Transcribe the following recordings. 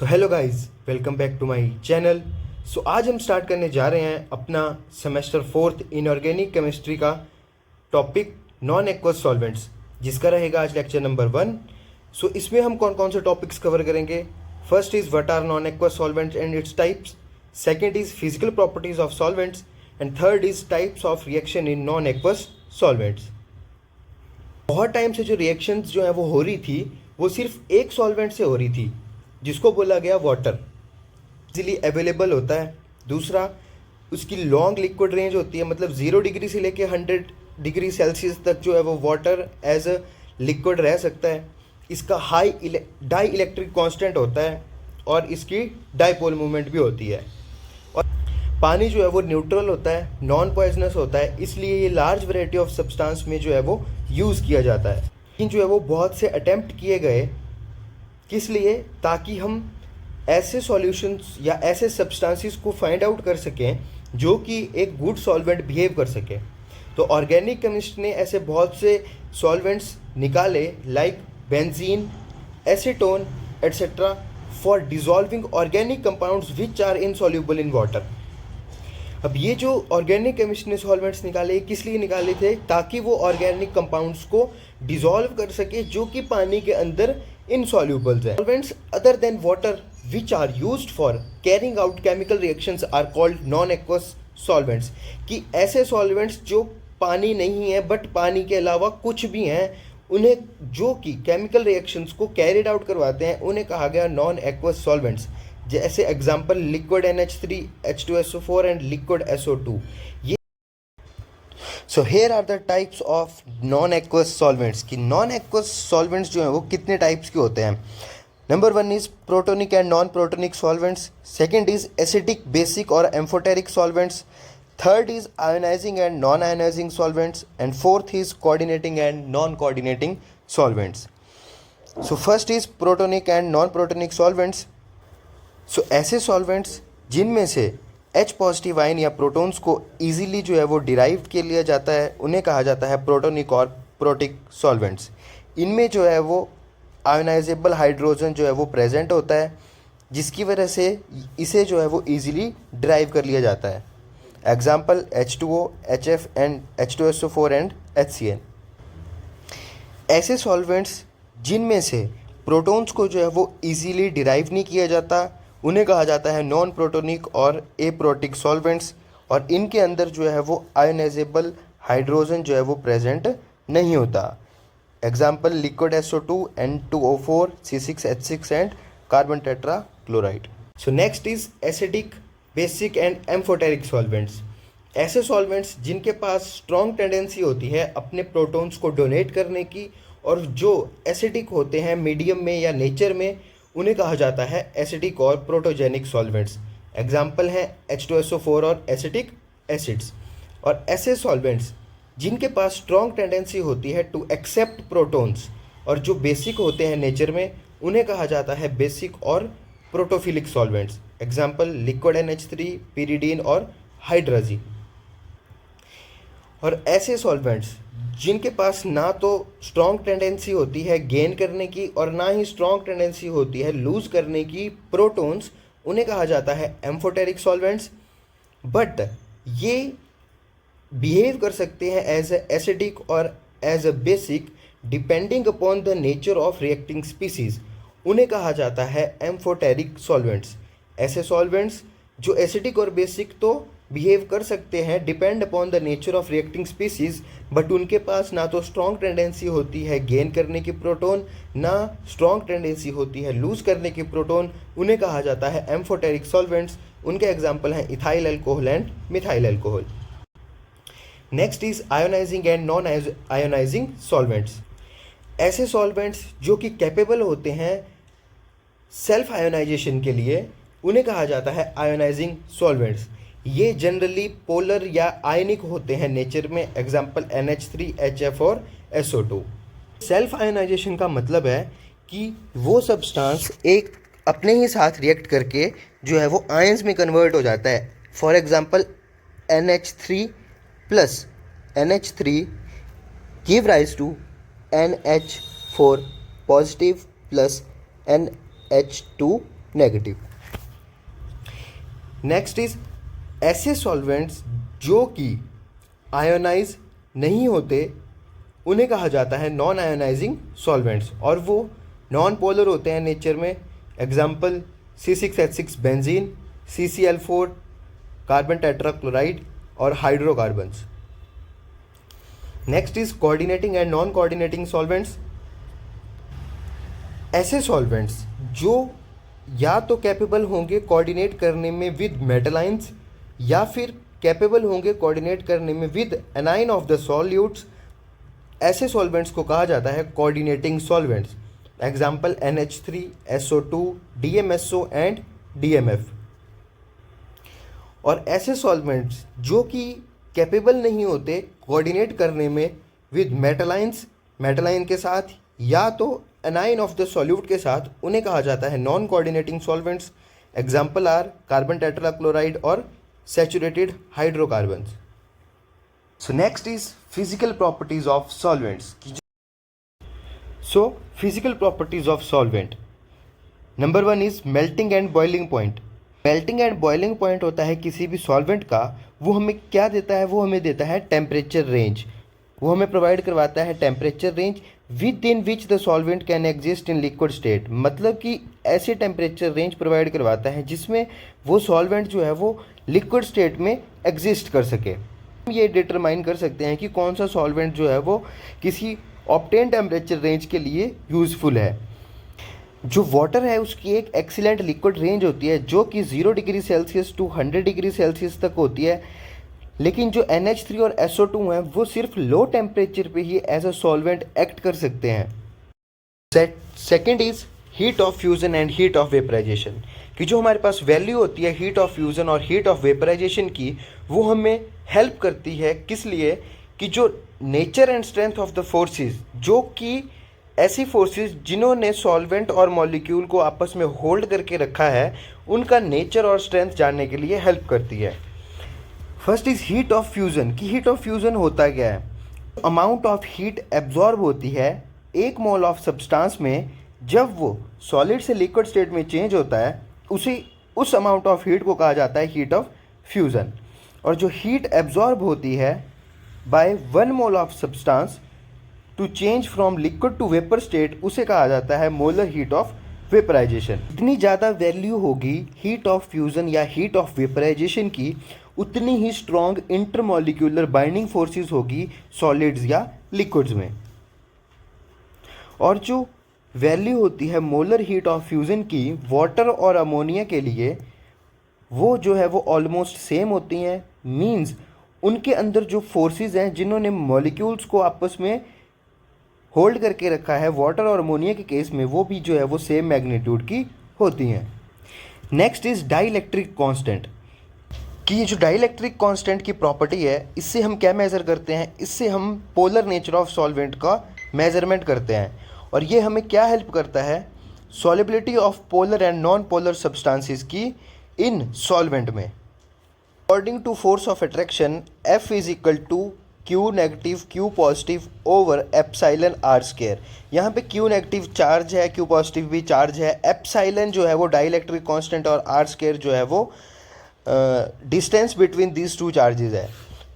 So hello guys, welcome back to my channel. So आज हम start करने जा रहे हैं अपना सेमेस्टर फोर्थ इनऑर्गेनिक केमिस्ट्री का टॉपिक नॉन एक्वस सॉल्वेंट्स, जिसका रहेगा आज लेक्चर नंबर 1। सो इसमें हम कौन कौन से टॉपिक्स कवर करेंगे। First is what are non aqueous solvents and its types, second is physical properties of solvents and third is types of reaction in non aqueous solvents. बहुत टाइम से जो reactions जो है वो हो रही थी, वो सिर्फ एक सॉल्वेंट से हो रही थी जिसको बोला गया वाटर, इजीली अवेलेबल होता है। दूसरा, उसकी लॉन्ग लिक्विड रेंज होती है, मतलब 0 डिग्री से लेके 100 डिग्री सेल्सियस तक जो है वो वाटर एज अ लिक्विड रह सकता है। इसका हाई डाई इलेक्ट्रिक कांस्टेंट होता है और इसकी डाईपोल मूवमेंट भी होती है। और पानी जो है वो न्यूट्रल होता है, नॉन पॉइजनस होता है, इसलिए ये लार्ज वैरायटी ऑफ सब्सटेंस में जो है वो यूज़ किया जाता है। लेकिन जो है वो बहुत से अटेम्प्ट किए गए, किस लिए? ताकि हम ऐसे सॉल्यूशंस या ऐसे सब्सटेंसेस को फाइंड आउट कर सकें जो कि एक गुड सॉल्वेंट बिहेव कर सके। तो ऑर्गेनिक केमिस्ट ने ऐसे बहुत से सॉल्वेंट्स निकाले, like benzene, acetone etcetera, for dissolving organic compounds which are insoluble in water. अब ये जो ऑर्गेनिक केमिस्ट ने सॉल्वेंट्स निकाले, किस लिए निकाले थे? ताकि वो ऑर्गेनिक कंपाउंड्स को डिसॉल्व कर सके जो कि पानी के अंदर insolubles हैं। Solvents other than water which are used for carrying out chemical reactions are called non-aqueous solvents। कि ऐसे solvents जो पानी नहीं है बट पानी के अलावा कुछ भी हैं, उन्हें जो कि chemical reactions को carried out करवाते हैं, उन्हें कहा गया non-aqueous solvents। जैसे example liquid NH3, H2SO4 and liquid SO2। ये so here are the types of non aqueous solvents. कि नॉन एक्वस सॉल्वेंट्स जो हैं वो कितने टाइप्स के होते हैं। Number 1 is protonic and non protonic solvents, second is acidic, basic और amphoteric solvents, third is ionising and non ionizing solvents and fourth is coordinating and non coordinating solvents. So first is protonic and non protonic solvents. So ऐसे solvents जिनमें से H positive ion या protons को easily जो है वो derive के लिया जाता है, उन्हें कहा जाता है प्रोटोनिक और प्रोटिक सॉल्वेंट्स। इनमें जो है वो आयोनाइजेबल हाइड्रोजन जो है वो प्रेजेंट होता है, जिसकी वजह से इसे जो है वो इजीली डिराइव कर लिया जाता है। Example H2O, HF and H2SO4 and HCN। ऐसे सॉल्वेंट्स जिनमें से प्रोटॉन्स को जो है वो इजीली डिराइव नहीं किया जाता, उन्हें कहा जाता है नॉन प्रोटोनिक और एप्रोटिक सॉल्वेंट्स, और इनके अंदर जो है वो आयोनाइजेबल हाइड्रोजन जो है वो प्रेजेंट नहीं होता। Example liquid SO2, N2O4, C6H6 and carbon tetra chloride. So next is acidic, basic and amphoteric solvents. ऐसे सॉल्वेंट्स जिनके पास स्ट्रॉन्ग टेंडेंसी होती है अपने प्रोटॉन्स को डोनेट करने की, और जो एसिडिक होते हैं मीडियम में या नेचर में, उन्हें कहा जाता है एसिडिक और प्रोटोजेनिक सॉल्वेंट्स। एग्जाम्पल हैं H2SO4 और एसिटिक एसिड्स। और ऐसे सॉल्वेंट्स जिनके पास स्ट्रॉन्ग टेंडेंसी होती है टू एक्सेप्ट प्रोटॉन्स और जो बेसिक होते हैं नेचर में, उन्हें कहा जाता है बेसिक और protophilic solvents. Example liquid NH3, pyridine और हाइड्राजीन। और ऐसे सॉल्वेंट्स जिनके पास ना तो स्ट्रॉन्ग टेंडेंसी होती है गेन करने की और ना ही स्ट्रॉन्ग टेंडेंसी होती है लूज करने की प्रोटॉन्स, उन्हें कहा जाता है एम्फोटेरिक सॉल्वेंट्स। बट ये बिहेव कर सकते हैं एज ए एसिडिक और as a basic depending upon the nature of reacting species, उन्हें कहा जाता है एम्फोटेरिक सॉल्वेंट्स। ऐसे सॉल्वेंट्स जो एसिडिक और बेसिक तो बिहेव कर सकते हैं depend upon the nature of reacting species, but उनके पास ना तो स्ट्रॉन्ग टेंडेंसी होती है गेन करने की प्रोटॉन, ना स्ट्रॉन्ग टेंडेंसी होती है लूज करने की प्रोटॉन, उन्हें कहा जाता है एम्फोटेरिक सॉल्वेंट्स। उनके एग्जाम्पल हैं ethyl alcohol and methyl alcohol. Next is ionizing and non ionizing solvents. ऐसे सॉल्वेंट्स जो कि कैपेबल होते हैं सेल्फ आयोनाइजेशन के लिए, उन्हें कहा जाता है आयोनाइजिंग सॉल्वेंट्स। ये जनरली पोलर या आयनिक होते हैं नेचर में। एग्जाम्पल NH3, HF और SO2। सेल्फ आयोनाइजेशन का मतलब है कि वो सब्सटेंस एक अपने ही साथ रिएक्ट करके जो है वो आयंस में कन्वर्ट हो जाता है। For example NH3 plus NH3 give rise to NH4 positive plus NH2 negative. Next is ऐसे सॉल्वेंट्स जो कि आयोनाइज नहीं होते उन्हें कहा जाता है नॉन आयोनाइजिंग सॉल्वेंट्स, और वो नॉन पोलर होते हैं नेचर में। Example C6H6 benzene, CCl4 carbon tetrachloride और hydrocarbons. Next is coordinating and non coordinating solvents. ऐसे सॉल्वेंट्स जो या तो कैपेबल होंगे कोऑर्डिनेट करने में विद मेटलाइंस या फिर कैपेबल होंगे कोऑर्डिनेट करने में with A9 of the solutes, ऐसे सॉल्वेंट्स को कहा जाता है coordinating solvents. Example NH3, SO2, DMSO and DMF। और ऐसे सॉल्वेंट्स जो कि कैपेबल नहीं होते कोऑर्डिनेट करने में विद मेटलाइंस, मेटलाइन के साथ या तो एनाइन ऑफ द सॉल्यूट के साथ, उन्हें कहा जाता है non coordinating solvents. Example are carbon tetrachloride और saturated hydrocarbons. So next is physical properties of solvents. So physical properties of solvent, number 1 is melting and boiling point. Melting and boiling point होता है किसी भी solvent का, वो हमें क्या देता है, वो हमें देता है टेम्परेचर रेंज। वो हमें प्रोवाइड करवाता है temperature range with in which the solvent can exist in liquid state. मतलब कि ऐसे टेम्परेचर रेंज प्रोवाइड करवाता है जिसमें वो सॉल्वेंट जो है वो लिक्विड स्टेट में एग्जिस्ट कर सके। हम ये डिटरमाइन कर सकते हैं कि कौन सा सॉल्वेंट जो है वो किसी ऑब्टेन टेम्परेचर रेंज के लिए यूज़फुल है। जो वाटर है उसकी एक एक्सीलेंट लिक्विड रेंज होती है जो कि 0 degree Celsius to 100 degree Celsius तक होती है, लेकिन जो NH3 और SO2 हैं वो सिर्फ लो टेम्परेचर पे ही एज अ सॉल्वेंट एक्ट कर सकते हैं। Second is heat of fusion and heat of vaporization, कि जो हमारे पास वैल्यू होती है हीट ऑफ फ्यूजन और हीट ऑफ वेपराइजेशन की, वो हमें हेल्प करती है किस लिए, कि जो nature and strength of the forces, जो कि ऐसी फोर्सेस जिन्होंने सॉल्वेंट और मॉलिक्यूल को आपस में होल्ड करके रखा है, उनका नेचर और स्ट्रेंथ जानने के लिए हेल्प करती है। First is heat of fusion, कि हीट ऑफ फ्यूजन होता क्या है। अमाउंट ऑफ हीट एब्जॉर्ब होती है 1 मोल ऑफ सब्सटेंस में, जब वो सॉलिड से लिक्विड स्टेट में चेंज होता है उस अमाउंट ऑफ हीट को कहा जाता है हीट ऑफ फ्यूजन। और जो हीट एब्जॉर्ब होती है by 1 mole of substance to change from liquid to vapour state, उसे कहा जाता है मोलर हीट ऑफ वेपराइजेशन। इतनी ज़्यादा वैल्यू होगी हीट ऑफ फ्यूजन या हीट ऑफ वेपराइजेशन की, उतनी ही स्ट्रॉन्ग इंटरमॉलिक्यूलर बाइंडिंग फोर्सेस होगी सॉलिड्स या लिक्विड्स में। और जो वैल्यू होती है मोलर हीट ऑफ फ्यूजन की वाटर और अमोनिया के लिए, वो जो है वो ऑलमोस्ट सेम होती हैं। मींस उनके अंदर जो फोर्सेस हैं जिन्होंने मॉलिक्यूल्स को आपस में होल्ड करके रखा है, वाटर और अमोनिया के केस में वो भी जो है वो सेम मैग्नीट्यूड की होती हैं। नेक्स्ट इज डाइलेक्ट्रिक कांस्टेंट, कि ये जो डाइलेक्ट्रिक कांस्टेंट की प्रॉपर्टी है, इससे हम क्या मेज़र करते हैं, इससे हम पोलर नेचर ऑफ सॉल्वेंट का मेजरमेंट करते हैं। और ये हमें क्या हेल्प करता है, solubility of polar and non polar substances की इन सॉल्वेंट में। According to force of attraction F is equal to Q negative Q positive over epsilon R square. यहाँ पे Q नेगेटिव चार्ज है, Q पॉजिटिव भी charge है, epsilon जो है वो डाइलेक्ट्रिक कांस्टेंट और R स्क्वायर जो है वो distance between these two charges है।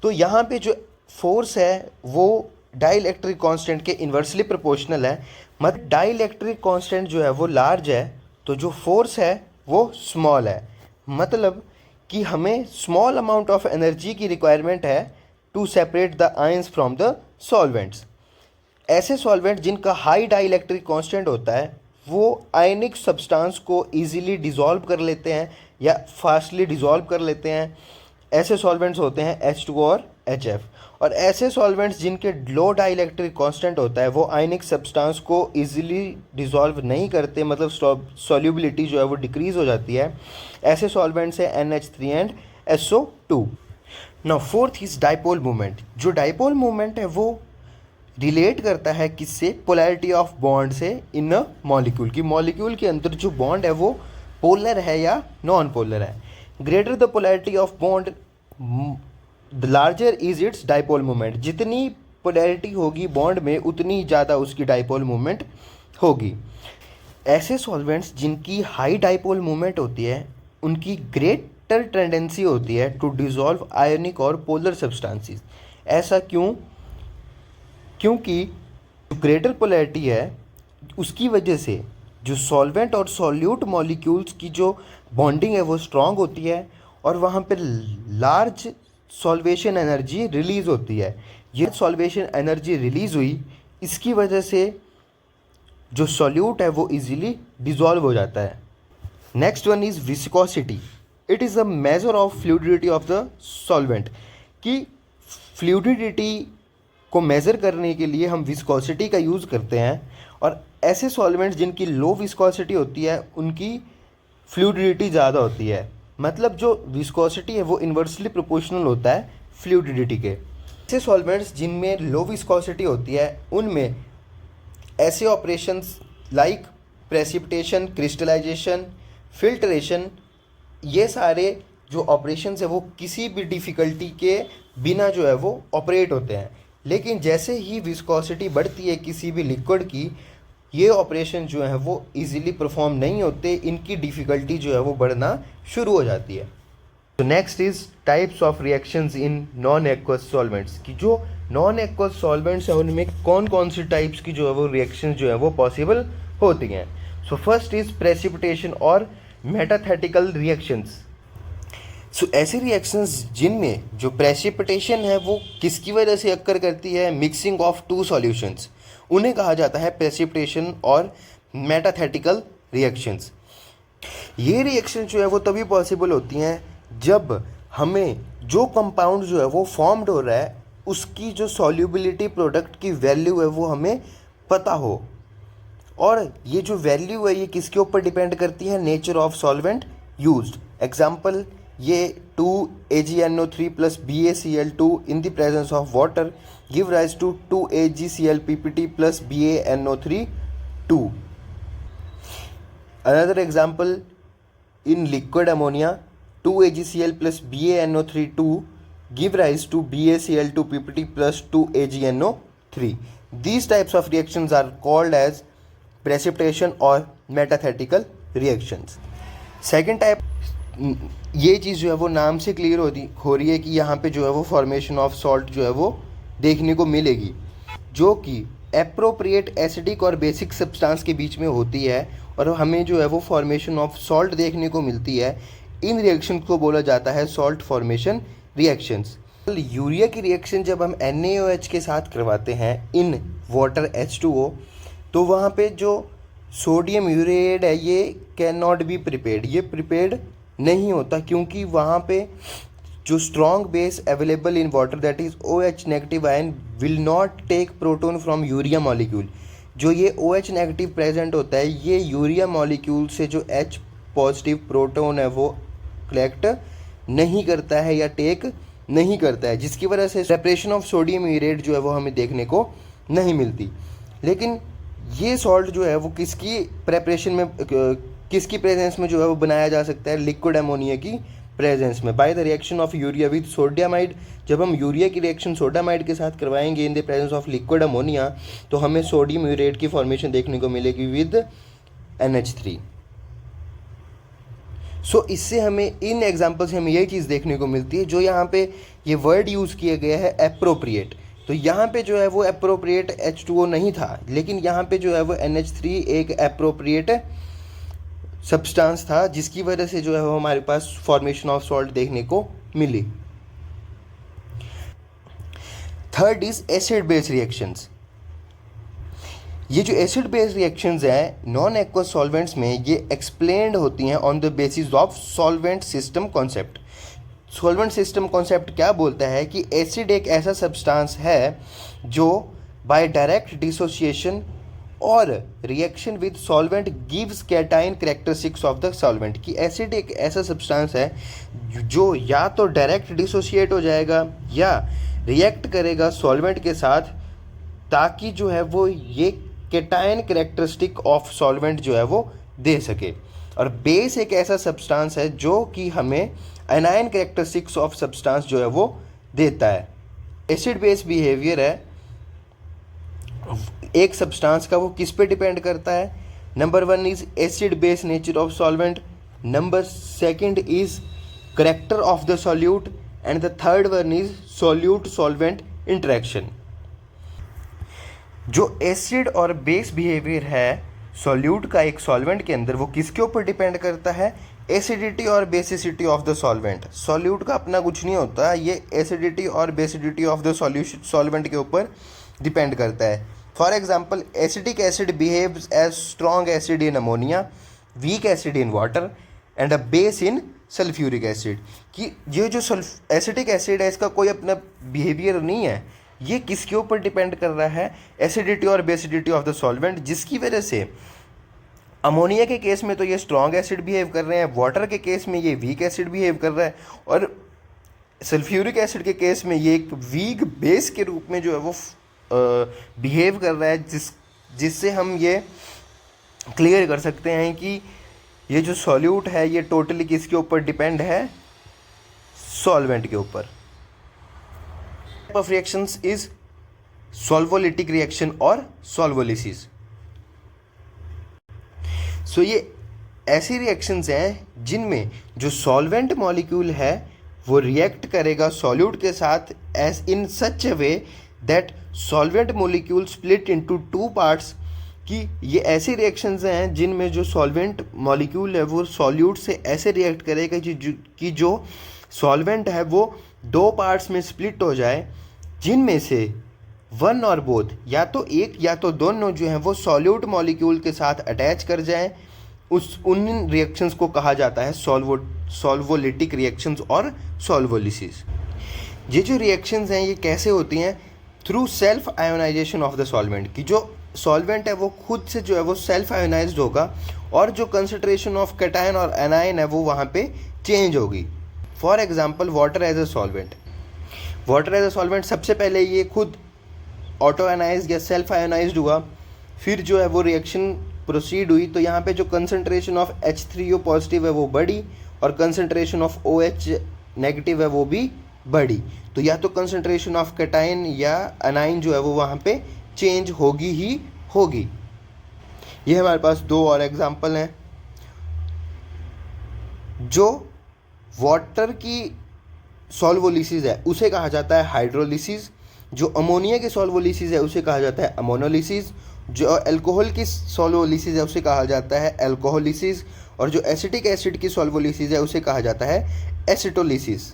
तो यहाँ पे जो फोर्स है वो डाइलेक्ट्रिक कांस्टेंट के इन्वर्सली प्रोपोर्शनल है। मतलब डाइलेक्ट्रिक कांस्टेंट जो है वो लार्ज है तो जो फोर्स है वो स्मॉल है। मतलब कि हमें स्मॉल अमाउंट ऑफ एनर्जी की रिक्वायरमेंट है to separate the ions from the solvents. ऐसे सॉल्वेंट जिनका हाई डाइलेक्ट्रिक कांस्टेंट होता है वो आयनिक सब्सटेंस को इजीली डिसॉल्व कर लेते हैं या फास्टली डिसॉल्व कर लेते हैं। ऐसे सॉल्वेंट्स होते हैं H2 और HF। और ऐसे सॉल्वेंट्स जिनके लो डाइलेक्ट्रिक कांस्टेंट होता है वो आयनिक सब्सटेंस को इजीली डिसॉल्व नहीं करते, मतलब सॉल्युबिलिटी जो है वो डिक्रीज़ हो जाती है। ऐसे सॉल्वेंट्स हैं NH3 and SO2। Now fourth is dipole movement. जो डाइपोल मूवमेंट है वो रिलेट करता है किससे, पोलैरिटी ऑफ बॉन्ड से इन अ मॉलिक्यूल की। मॉलिक्यूल के अंदर जो बॉन्ड है वो पोलर है या नॉन पोलर है। Greater the polarity of bond the larger is it's dipole movement. जितनी पोलैरिटी होगी बॉन्ड में उतनी ज़्यादा उसकी डाइपोल मूवमेंट होगी। ऐसे सॉल्वेंट्स जिनकी हाई डाइपोल मूवमेंट होती है उनकी ग्रेटर टेंडेंसी होती है टू डिसॉल्व आयनिक और पोलर सब्सटेंसेस। ऐसा क्यों? क्योंकि जो ग्रेटर पोलैरिटी है उसकी वजह से जो सॉल्वेंट और सॉल्यूट मॉलिक्यूल्स की जो बॉन्डिंग है वो स्ट्रांग होती है और वहाँ पे लार्ज सॉल्वेशन एनर्जी रिलीज़ होती है। ये सॉल्वेशन एनर्जी रिलीज़ हुई, इसकी वजह से जो सॉल्यूट है वो इजीली डिसॉल्व हो जाता है। Next one is viscosity. It is a measure of fluidity of the solvent. कि फ्लूइडिटी को मेज़र करने के लिए हम विस्कोसिटी का यूज़ करते हैं और ऐसे सॉल्वेंट्स जिनकी लो विस्कोसिटी होती है उनकी फ्लूइडिटी ज़्यादा होती है। मतलब जो विस्कोसिटी है वो इन्वर्सली प्रोपोर्शनल होता है फ्लूइडिटी के। ऐसे सॉल्वेंट्स जिनमें लो विस्कोसिटी होती है उनमें ऐसे operations like precipitation, crystallization, filtration, ये सारे जो ऑपरेशंस है वो किसी भी डिफ़िकल्टी के बिना जो है वो ऑपरेट होते हैं। लेकिन जैसे ही विस्कोसिटी बढ़ती है किसी भी लिक्विड की, ये ऑपरेशन जो है वो इजीली परफॉर्म नहीं होते, इनकी डिफ़िकल्टी जो है वो बढ़ना शुरू हो जाती है। तो next is types of reactions in non aqueous solvents. कि जो नॉन एक्वस सॉल्वेंट्स हैं उनमें कौन कौन सी टाइप्स की जो है वो रिएक्शंस जो है वो पॉसिबल होती हैं। सो फर्स्ट इज़ प्रेसिपिटेशन और मेटाथेटिकल रिएक्शंस। सो ऐसी रिएक्शंस जिनमें जो प्रेसिपिटेशन है वो किसकी वजह से अक्कर करती है? मिक्सिंग ऑफ टू सॉल्यूशंस, उन्हें कहा जाता है प्रेसिपिटेशन और मेटाथेटिकल रिएक्शंस। ये रिएक्शन जो है वो तभी पॉसिबल होती हैं जब हमें जो कंपाउंड जो है वो फॉर्म्ड हो रहा है उसकी जो सॉल्युबिलिटी प्रोडक्ट की वैल्यू है वो हमें पता हो। और ये जो वैल्यू है ये किसके ऊपर डिपेंड करती है? Nature of solvent used. Example, ये 2AgNO3 plus BaCl2 in the presence of water give rise to 2AgClPpt plus BaNO3 2. Another example, in liquid ammonia 2AgCl plus BaNO3 2 give rise to BaCl2PPT plus 2AgNO3. These types of reactions are called as precipitation or metathetical reactions. Second type, ये चीज़ जो है वो नाम से clear हो रही है कि यहाँ पे जो है वो फॉर्मेशन ऑफ सॉल्ट जो है वो देखने को मिलेगी, जो कि एप्रोप्रिएट एसिडिक और बेसिक सब्सटेंस के बीच में होती है और हमें जो है वो फॉर्मेशन ऑफ सॉल्ट देखने को मिलती है। इन रिएक्शन को बोला जाता है सॉल्ट फॉर्मेशन रिएक्शंस। यूरिया की रिएक्शन जब हम NaOH के साथ करवाते हैं इन वाटर H2O, तो वहाँ पे जो सोडियम यूरेट है ये कैन नॉट बी प्रिपेयर्ड, ये प्रिपेयर्ड नहीं होता, क्योंकि वहाँ पे जो strong base available in water that is OH negative ion will not take proton from urea molecule. जो ये OH नेगेटिव प्रेजेंट होता है ये यूरिया मॉलिक्यूल से जो H पॉजिटिव प्रोटोन है वो कलेक्ट नहीं करता है या टेक नहीं करता है, जिसकी वजह से सेपरेशन ऑफ सोडियम यूरेट जो है वो हमें देखने को नहीं मिलती। लेकिन ये सॉल्ट जो है वो किसकी प्रेपरेशन में, किसकी प्रेजेंस में जो है वो बनाया जा सकता है? लिक्विड अमोनिया की प्रेजेंस में, by the reaction of urea with sodamide. जब हम यूरिया की रिएक्शन सोडियामाइड के साथ करवाएंगे in the presence of liquid ammonia तो हमें सोडियम यूरेट की फॉर्मेशन देखने को मिलेगी विद NH3। सो इससे हमें इन एग्जाम्पल से हमें यही चीज़ देखने को मिलती है। जो यहाँ पे ये वर्ड यूज़ किया गया है एप्रोप्रिएट, तो यहाँ पे जो है वो एप्रोप्रिएट H2O नहीं था, लेकिन यहाँ पे जो है वो NH3 एक एप्रोप्रिएट सब्सटेंस था, जिसकी वजह से जो है वो हमारे पास फॉर्मेशन ऑफ सॉल्ट देखने को मिली। Third is acid base reactions. ये जो एसिड बेस रिएक्शंस हैं नॉन एक्वस सॉल्वेंट्स में ये एक्सप्लेन्ड होती हैं on the basis of solvent system concept. Solvent system concept क्या बोलता है कि एसिड एक ऐसा सब्सटेंस है जो बाय डायरेक्ट डिसोसिएशन और reaction with solvent gives cation characteristics of the solvent. कि एसिड एक ऐसा सब्सटेंस है जो या तो डायरेक्ट डिसोसिएट हो जाएगा या रिएक्ट करेगा सॉल्वेंट के साथ, ताकि जो है वो ये कैटाइन कैरेक्टरिस्टिक ऑफ सॉल्वेंट जो है वो दे सके। और बेस एक ऐसा सब्सटेंस है जो कि हमें एनायन कैरेक्टरिस्टिक्स ऑफ सब्सटेंस जो है वो देता है। एसिड बेस बिहेवियर है एक सब्सटेंस का, वो किस पे डिपेंड करता है? Number 1 is acid base nature of solvent. Number 2 is character of the solute, and the third one is solute solvent interaction. जो एसिड और बेस बिहेवियर है सॉल्यूट का एक सॉल्वेंट के अंदर, वो किसके ऊपर डिपेंड करता है? एसिडिटी और basicity of the solvent. Solute का अपना कुछ नहीं होता, ये एसिडिटी और basicity of the solution solvent के ऊपर डिपेंड करता है। For example, acidic acid behaves as strong acid in ammonia, weak acid in water and a base in sulphuric acid. कि ये जो एसिडिक एसिड है इसका कोई अपना बिहेवियर नहीं है, ये किसके ऊपर डिपेंड कर रहा है? एसिडिटी और बेसिडिटी ऑफ द सॉल्वेंट, जिसकी वजह से अमोनिया के केस में तो ये स्ट्रॉन्ग एसिड बिहेव कर रहे हैं, वाटर के केस में ये वीक एसिड बिहेव कर रहा है, और सल्फ्यूरिक एसिड के केस में ये एक वीक बेस के रूप में जो है वो बिहेव कर रहा है, जिससे हम ये क्लियर कर सकते हैं कि ये जो सॉल्यूट है ये टोटली किसके ऊपर डिपेंड है? सॉल्वेंट के ऊपर। ऑफ रिएक्शंस इज सॉल्वोलिटिक रिएक्शन और सॉल्वोलिसिस। सो ये ऐसी रिएक्शंस हैं जिनमें जो सॉल्वेंट मॉलिक्यूल है वो रिएक्ट करेगा सॉल्यूट के साथ as in such a way that solvent molecule split into two parts. कि ये ऐसी रिएक्शंस हैं जिनमें जो सॉल्वेंट मॉलिक्यूल है वो सॉल्यूट से ऐसे रिएक्ट करेगा कि जो सॉल्वेंट है वो दो पार्ट्स में स्प्लिट हो जाए, जिनमें से वन और बोथ, या तो एक या तो दोनों जो हैं वो सॉल्यूट मॉलिक्यूल के साथ अटैच कर जाएं। उन रिएक्शंस को कहा जाता है सॉल्वोलिटिक रिएक्शंस और सॉल्वोलिसिस। ये जो रिएक्शंस हैं ये कैसे होती हैं? Through self ionization of the solvent. कि जो सॉल्वेंट है वो खुद से जो है वो सेल्फ आयोनाइज्ड होगा और जो कंसंट्रेशन ऑफ कैटायन और एनायन है वो वहाँ पे चेंज होगी। For example, water as a solvent. Water as a solvent सबसे पहले ये खुद ऑटो आयनाइज्ड या सेल्फ आयोनाइज्ड हुआ, फिर जो है वो रिएक्शन प्रोसीड हुई, तो यहाँ पे जो कंसंट्रेशन ऑफ H3O पॉजिटिव है वो बढ़ी और कंसंट्रेशन ऑफ OH नेगेटिव है वो भी बढ़ी। तो या तो कंसंट्रेशन ऑफ कैटायन या एनाइन जो है वो वहाँ पे चेंज होगी ही होगी। ये हमारे पास दो और एग्जांपल हैं। जो वाटर की सॉल्वोलिसिस है उसे कहा जाता है हाइड्रोलिसिस, जो अमोनिया की सॉल्वोलिसिस है उसे कहा जाता है अमोनोलिसिस, जो अल्कोहल की सॉल्वोलिसिस है उसे कहा जाता है अल्कोहोलिसिस, और जो एसिटिक एसिड की सॉल्वोलिसिस है उसे कहा जाता है एसिटोलिसिस।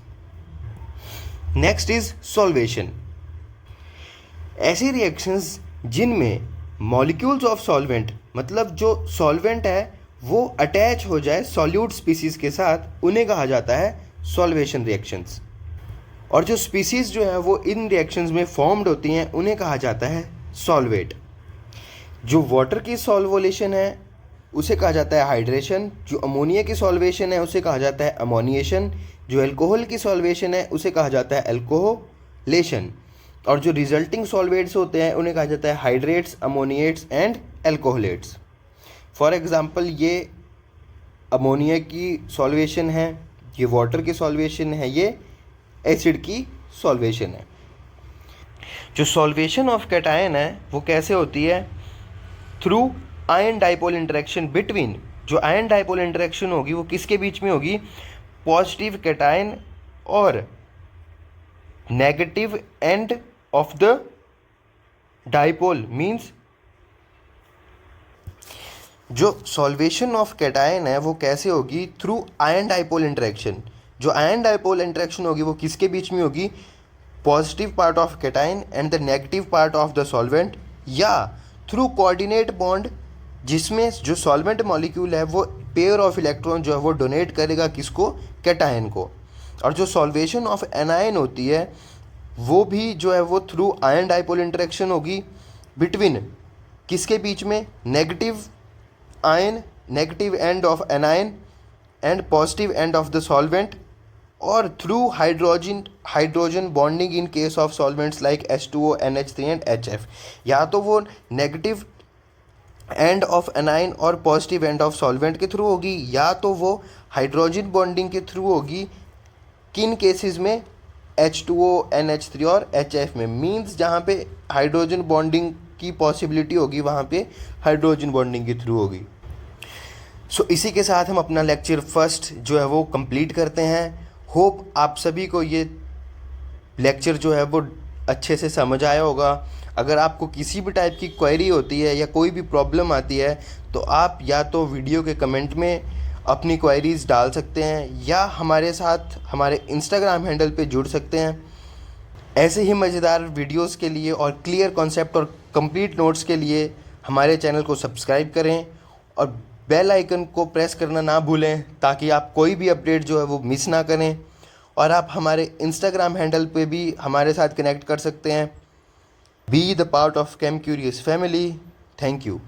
Next is solvation. ऐसी रिएक्शंस जिनमें मॉलिक्यूल्स ऑफ सॉल्वेंट, मतलब जो सॉल्वेंट है वो अटैच हो जाए सॉल्यूट स्पीसीज के साथ, उन्हें कहा जाता है सॉल्वेशन रिएक्शंस। और जो स्पीसीज जो है वो इन रिएक्शंस में फॉर्म्ड होती हैं उन्हें कहा जाता है सॉल्वेट। जो वाटर की सॉल्वोलेशन है उसे कहा जाता है हाइड्रेशन, जो अमोनिया की सॉल्वेशन है उसे कहा जाता है अमोनिएशन, जो अल्कोहल की सॉल्वेशन है उसे कहा जाता है अल्कोहोलेशन, और जो रिजल्टिंग सॉल्वेट्स होते हैं उन्हें कहा जाता है हाइड्रेट्स, अमोनिएट्स एंड अल्कोहलेट्स। फॉर एग्जांपल, ये अमोनिया की सॉल्वेशन है, ये वाटर की सॉल्वेशन है, ये एसिड की सॉल्वेशन है। जो सॉल्वेशन ऑफ कैटायन है वो कैसे होती है? Through ion dipole interaction between. जो आयन डाइपोल इंटरेक्शन होगी वो किसके बीच में होगी? पॉजिटिव कैटायन और negative end of the dipole. Means जो सॉल्वेशन ऑफ कैटायन है वो कैसे होगी? Through ion dipole interaction. जो आयन डाइपोल इंटरेक्शन होगी वो किसके बीच में होगी? Positive part of cation and the negative part of the solvent, या थ्रू कोऑर्डिनेट बॉन्ड, जिसमें जो सॉल्वेंट मॉलिक्यूल है वो पेयर ऑफ इलेक्ट्रॉन जो है वो डोनेट करेगा किसको? कैटायन को। और जो सॉल्वेशन ऑफ एनायन होती है वो भी जो है वो थ्रू आयन डाइपोल इंटरेक्शन होगी बिटवीन किसके बीच में? Negative ion, negative end of anion and positive end of the solvent, और through hydrogen bonding in case of solvents like H2O, NH3 and HF। या तो वो नेगेटिव एंड ऑफ एनाइन और positive end of solvent के through होगी, या तो वो हाइड्रोजन बॉन्डिंग के थ्रू होगी। किन केसेस में? H2O, NH3 और HF में। मीन्स जहाँ पे हाइड्रोजन बॉन्डिंग की पॉसिबिलिटी होगी वहाँ पे हाइड्रोजन बॉन्डिंग के थ्रू होगी। सो इसी के साथ हम अपना लेक्चर फर्स्ट जो है वो कंप्लीट करते हैं। होप आप सभी को ये लेक्चर जो है वो अच्छे से समझ आया होगा। अगर आपको किसी भी टाइप की क्वेरी होती है या कोई भी प्रॉब्लम आती है तो आप या तो वीडियो के कमेंट में अपनी क्वेरीज डाल सकते हैं या हमारे साथ हमारे इंस्टाग्राम हैंडल पे जुड़ सकते हैं। ऐसे ही मज़ेदार वीडियोस के लिए और क्लियर कॉन्सेप्ट और कंप्लीट नोट्स के लिए हमारे चैनल को सब्सक्राइब करें और बेल आइकन को प्रेस करना ना भूलें ताकि आप कोई भी अपडेट जो है वो मिस ना करें। और आप हमारे इंस्टाग्राम हैंडल पे भी हमारे साथ कनेक्ट कर सकते हैं। Be the part of came curious family. Thank you.